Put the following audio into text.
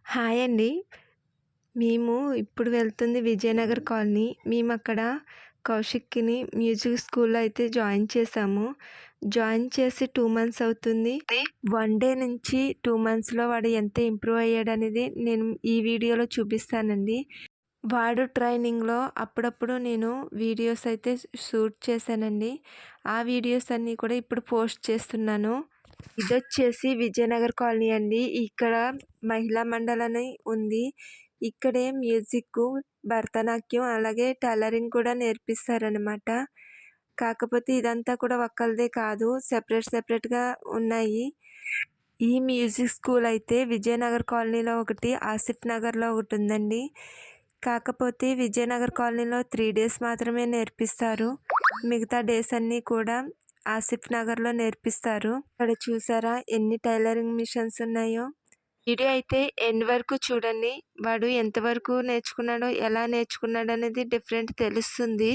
Hi అండి. మేము ఇప్పుడు వెళ్తుంది విజయనగర్ కాలనీ. మేమక్కడ కౌశిక్‌ని మ్యూజిక్ స్కూల్‌లో అయితే జాయిన్ చేశాము. జాయిన్ చేసి 2 మంత్స్ అవుతుంది. 1 డే నుంచి 2 మంత్స్‌లో వాడు ఎంత ఇంప్రూవ్ అయ్యాడనేది నేను ఈ వీడియోలో చూపిస్తానండి. వాడు ట్రైనింగ్‌లో అప్పుడప్పుడు నేను వీడియోస్ అయితే షూట్ చేశానండి. ఆ వీడియోస్ అన్నీ కూడా ఇప్పుడు పోస్ట్ చేస్తున్నాను. ఇదొచ్చేసి విజయనగర్ కాలనీ అండి. ఇక్కడ మహిళా మండలని ఉంది. ఇక్కడే మ్యూజిక్కు, భరతనాట్యం అలాగే టైలరింగ్ కూడా నేర్పిస్తారనమాట. కాకపోతే ఇదంతా కూడా ఒక్కళ్ళదే కాదు. సెపరేట్‌గా ఉన్నాయి. ఈ మ్యూజిక్ స్కూల్ అయితే విజయనగర్ కాలనీలో ఒకటి, ఆసిఫ్ నగర్‌లో ఒకటుందండి. కాకపోతే విజయనగర్ కాలనీలో 3 డేస్ మాత్రమే నేర్పిస్తారు. మిగతా డేస్ అన్నీ కూడా ఆసిఫ్ నగర్‌లో నేర్పిస్తారు. ఇక్కడ చూసారా ఎన్ని టైలరింగ్ మిషన్స్ ఉన్నాయో. వీడియో అయితే ఎండ్ వరకు చూడండి. వాడు ఎంతవరకు నేర్చుకున్నాడో, ఎలా నేర్చుకున్నాడనేది డిఫరెంట్ తెలుస్తుంది.